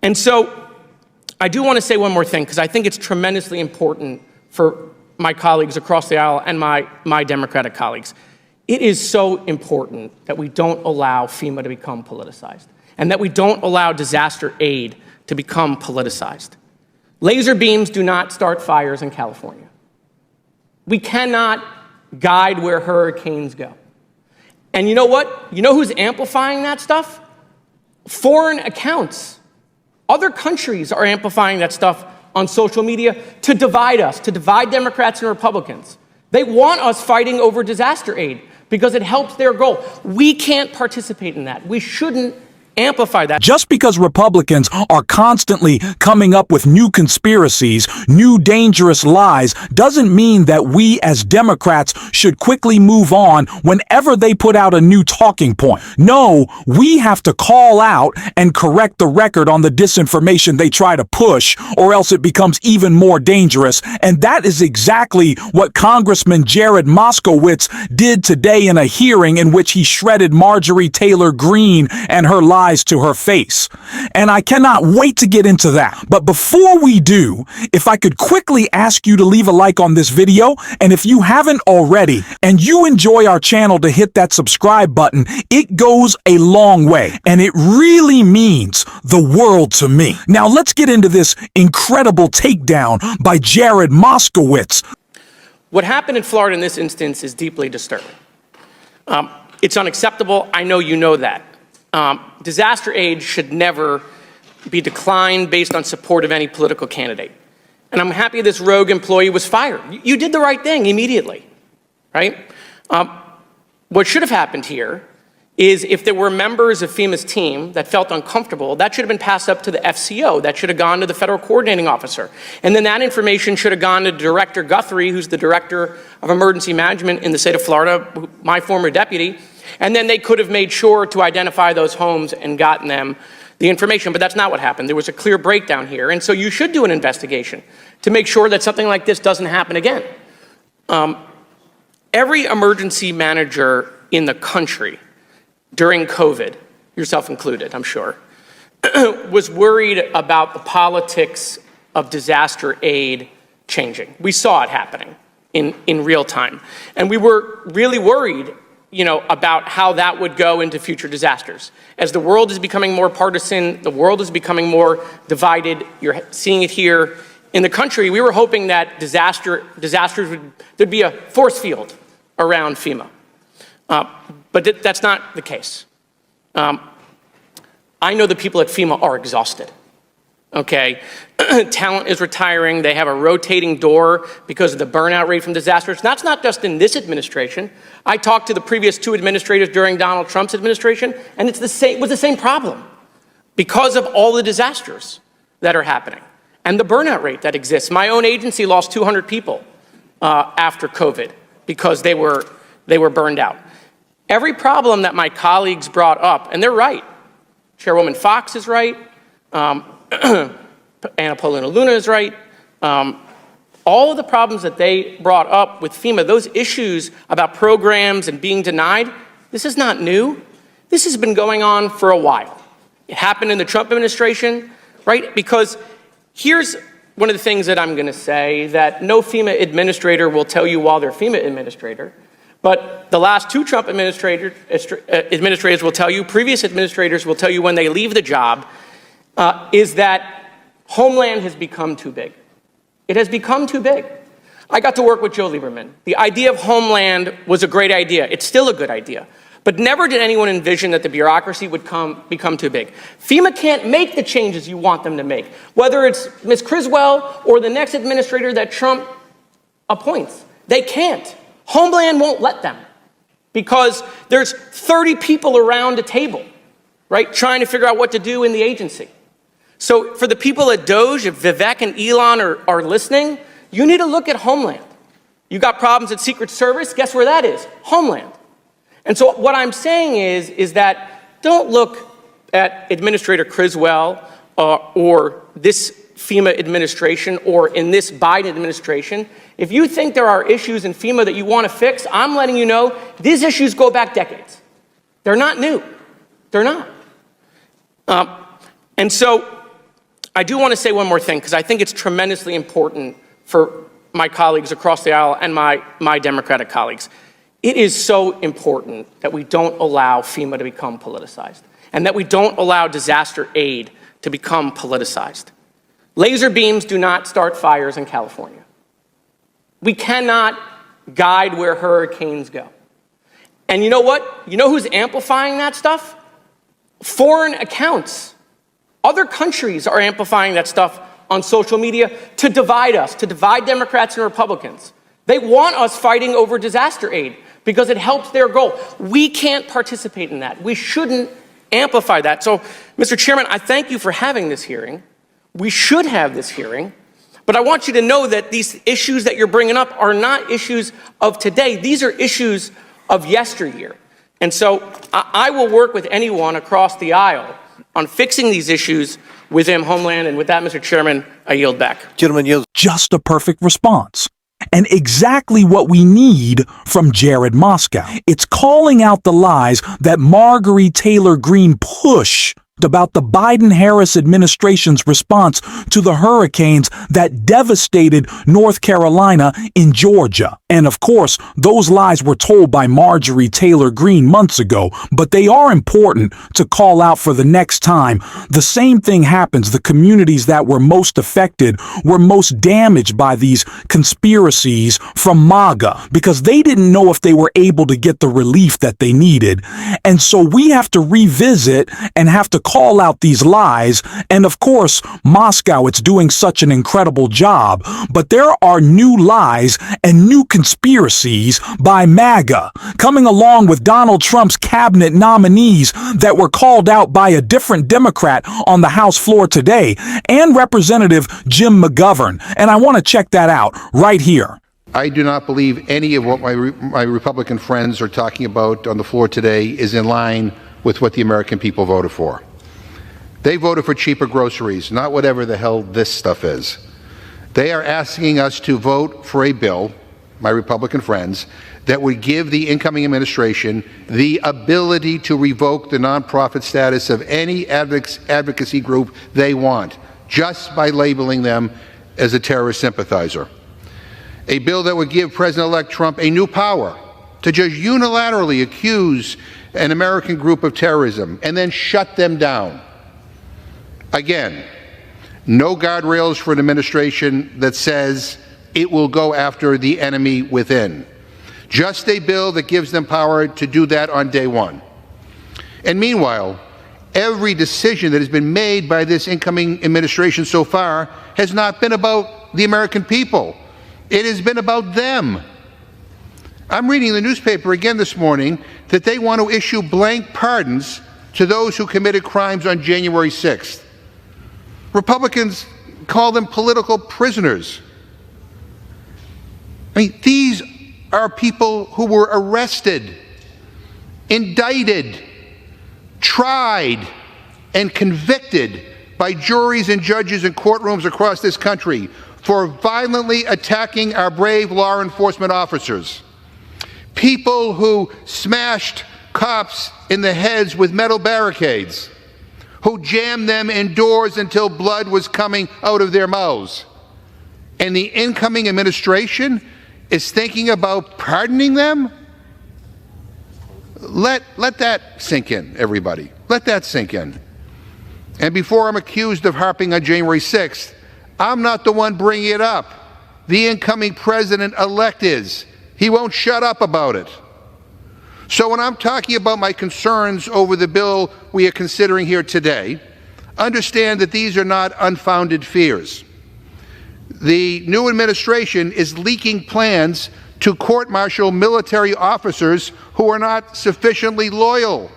And so I do want to say one more thing, because I think it's tremendously important for my colleagues across the aisle and my Democratic colleagues. It is so important that we don't allow FEMA to become politicized, and that we don't allow disaster aid to become politicized. Laser beams do not start fires in California. We cannot guide where hurricanes go. And you know what? You know who's amplifying that stuff? Foreign accounts. Other countries are amplifying that stuff on social media to divide us, to divide Democrats and Republicans. They want us fighting over disaster aid because it helps their goal. We can't participate in that. We shouldn't amplify that. Just because Republicans are constantly coming up with new conspiracies, new dangerous lies, doesn't mean that we as Democrats should quickly move on whenever they put out a new talking point. No, we have to call out and correct the record on the disinformation they try to push, or else it becomes even more dangerous. And that is exactly what Congressman Jared Moskowitz did today in a hearing in which he shredded Marjorie Taylor Greene and her lies to her face. And I cannot wait to get into that. But before we do, if I could quickly ask you to leave a like on this video, and if you haven't already, and you enjoy our channel, to hit that subscribe button. It goes a long way, and it really means the world to me. Now let's get into this incredible takedown by Jared Moskowitz. What happened in Florida in this instance is deeply disturbing. It's unacceptable. I know you know that. Disaster aid should never be declined based on support of any political candidate. And I'm happy this rogue employee was fired. You did the right thing immediately, right? What should have happened here is, if there were members of FEMA's team that felt uncomfortable, that should have been passed up to the FCO. That should have gone to the federal coordinating officer. And then that information should have gone to Director Guthrie, who's the Director of Emergency Management in the state of Florida, my former deputy. And then they could have made sure to identify those homes and gotten them the information. But that's not what happened. There was a clear breakdown here. And so you should do an investigation to make sure that something like this doesn't happen again. Every emergency manager in the country during COVID, yourself included, I'm sure, was worried about the politics of disaster aid changing. We saw it happening in real time. And we were really worried, about how that would go into future disasters. As the world is becoming more partisan, the world is becoming more divided. You're seeing it here in the country. We were hoping that there'd be a force field around FEMA. But that's not the case. I know the people at FEMA are exhausted. Okay, talent is retiring. They have a rotating door because of the burnout rate from disasters. That's not just in this administration. I talked to the previous two administrators during Donald Trump's administration, and it was the same problem because of all the disasters that are happening and the burnout rate that exists. My own agency lost 200 people after COVID because they were burned out. Every problem that my colleagues brought up, and they're right. Chairwoman Fox is right. Anna Paulina Luna is right. All of the problems that they brought up with FEMA, those issues about programs and being denied, this is not new. This has been going on for a while. It happened in the Trump administration, right? Because here's one of the things that I'm going to say that no FEMA administrator will tell you while they're FEMA administrator, but the last two Trump administrators will tell you, previous administrators will tell you when they leave the job, is that Homeland has become too big. It has become too big. I got to work with Joe Lieberman. The idea of Homeland was a great idea. It's still a good idea. But never did anyone envision that the bureaucracy would become too big. FEMA can't make the changes you want them to make, whether it's Ms. Criswell or the next administrator that Trump appoints. They can't. Homeland won't let them because there's 30 people around a table, right, trying to figure out what to do in the agency. So for the people at DOJ, if Vivek and Elon are listening, you need to look at Homeland. You got problems at Secret Service, guess where that is? Homeland. And so what I'm saying is that don't look at Administrator Criswell or this FEMA administration or in this Biden administration. If you think there are issues in FEMA that you want to fix, I'm letting you know these issues go back decades. They're not new. They're not. And so I do want to say one more thing, because I think it's tremendously important for my colleagues across the aisle and my Democratic colleagues. It is so important that we don't allow FEMA to become politicized, and that we don't allow disaster aid to become politicized. Laser beams do not start fires in California. We cannot guide where hurricanes go. And you know what? You know who's amplifying that stuff? Foreign accounts. Other countries are amplifying that stuff on social media to divide us, to divide Democrats and Republicans. They want us fighting over disaster aid because it helps their goal. We can't participate in that. We shouldn't amplify that. So, Mr. Chairman, I thank you for having this hearing. We should have this hearing. But I want you to know that these issues that you're bringing up are not issues of today. These are issues of yesteryear. And so I will work with anyone across the aisle on fixing these issues within Homeland. And with that, Mr. Chairman, I yield back. Gentleman yields. Just a perfect response. And exactly what we need from Jared Moscow. It's calling out the lies that Marjorie Taylor Greene pushed about the Biden-Harris administration's response to the hurricanes that devastated North Carolina and Georgia. And of course, those lies were told by Marjorie Taylor Greene months ago, but they are important to call out for the next time. The same thing happens. The communities that were most affected were most damaged by these conspiracies from MAGA because they didn't know if they were able to get the relief that they needed. And so we have to revisit and have to call out these lies. And of course, Moscow, it's doing such an incredible job. But there are new lies and new conspiracies by MAGA coming along with Donald Trump's cabinet nominees that were called out by a different Democrat on the House floor today, and Representative Jim McGovern. And I want to check that out right here. I do not believe any of what my Republican friends are talking about on the floor today is in line with what the American people voted for. They voted for cheaper groceries, not whatever the hell this stuff is. They are asking us to vote for a bill, my Republican friends, that would give the incoming administration the ability to revoke the nonprofit status of any advocacy group they want, just by labeling them as a terrorist sympathizer. A bill that would give President-elect Trump a new power to just unilaterally accuse an American group of terrorism and then shut them down. Again, no guardrails for an administration that says it will go after the enemy within. Just a bill that gives them power to do that on day one. And meanwhile, every decision that has been made by this incoming administration so far has not been about the American people. It has been about them. I'm reading the newspaper again this morning that they want to issue blank pardons to those who committed crimes on January 6th. Republicans call them political prisoners. I mean, these are people who were arrested, indicted, tried, and convicted by juries and judges in courtrooms across this country for violently attacking our brave law enforcement officers. People who smashed cops in the heads with metal barricades, who jammed them indoors until blood was coming out of their mouths. And the incoming administration is thinking about pardoning them? Let that sink in, everybody. Let that sink in. And before I'm accused of harping on January 6th, I'm not the one bringing it up. The incoming president-elect is. He won't shut up about it. So when I'm talking about my concerns over the bill we are considering here today, understand that these are not unfounded fears. The new administration is leaking plans to court-martial military officers who are not sufficiently loyal.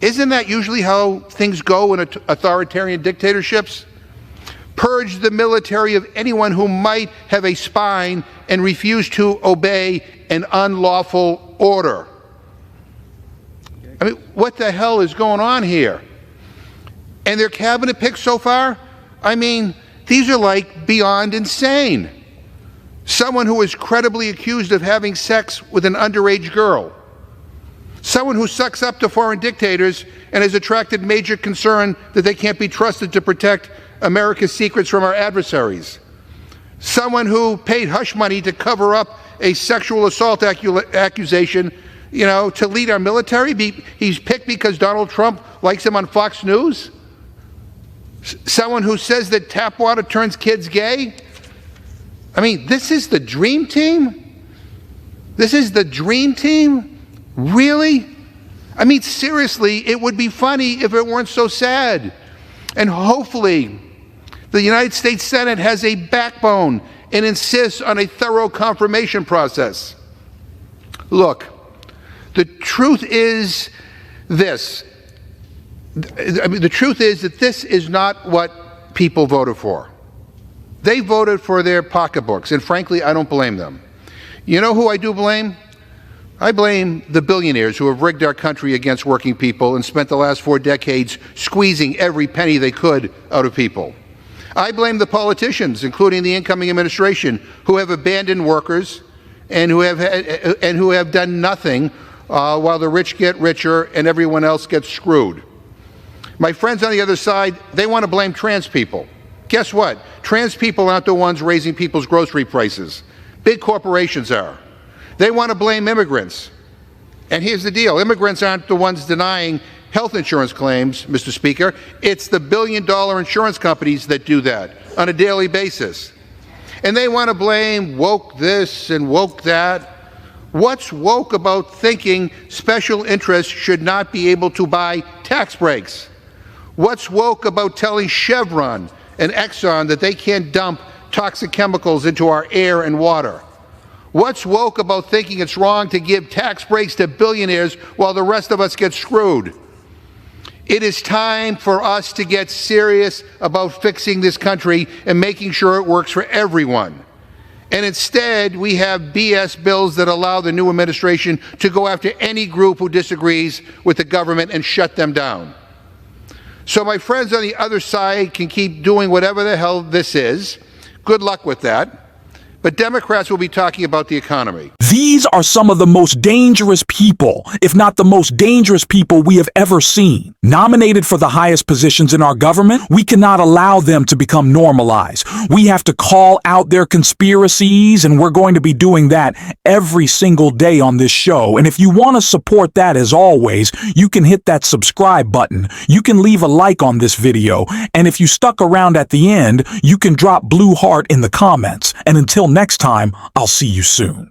Isn't that usually how things go in authoritarian dictatorships? Purge the military of anyone who might have a spine and refuse to obey an unlawful order. I mean, what the hell is going on here? And their cabinet picks so far? I mean, these are like beyond insane. Someone who is credibly accused of having sex with an underage girl. Someone who sucks up to foreign dictators and has attracted major concern that they can't be trusted to protect America's secrets from our adversaries. Someone who paid hush money to cover up a sexual assault accusation, to lead our military. He's picked because Donald Trump likes him on Fox News. Someone who says that tap water turns kids gay. I mean, this is the dream team? This is the dream team? Really? I mean, seriously, it would be funny if it weren't so sad. And hopefully, the United States Senate has a backbone and insists on a thorough confirmation process. Look, the truth is this. The truth is that this is not what people voted for. They voted for their pocketbooks, and frankly, I don't blame them. You know who I do blame? I blame the billionaires who have rigged our country against working people and spent the last 4 decades squeezing every penny they could out of people. I blame the politicians, including the incoming administration, who have abandoned workers and who have done nothing while the rich get richer and everyone else gets screwed. My friends on the other side, they want to blame trans people. Guess what? Trans people aren't the ones raising people's grocery prices. Big corporations are. They want to blame immigrants. And here's the deal. Immigrants aren't the ones denying health insurance claims, Mr. Speaker. It's the billion-dollar insurance companies that do that on a daily basis. And they want to blame woke this and woke that. What's woke about thinking special interests should not be able to buy tax breaks? What's woke about telling Chevron and Exxon that they can't dump toxic chemicals into our air and water? What's woke about thinking it's wrong to give tax breaks to billionaires while the rest of us get screwed? It is time for us to get serious about fixing this country and making sure it works for everyone. And instead, we have BS bills that allow the new administration to go after any group who disagrees with the government and shut them down. So my friends on the other side can keep doing whatever the hell this is. Good luck with that. But Democrats will be talking about the economy. These are some of the most dangerous people, if not the most dangerous people we have ever seen. Nominated for the highest positions in our government, we cannot allow them to become normalized. We have to call out their conspiracies, and we're going to be doing that every single day on this show. And if you want to support that, as always, you can hit that subscribe button. You can leave a like on this video. And if you stuck around at the end, you can drop blue heart in the comments. And until next time, I'll see you soon.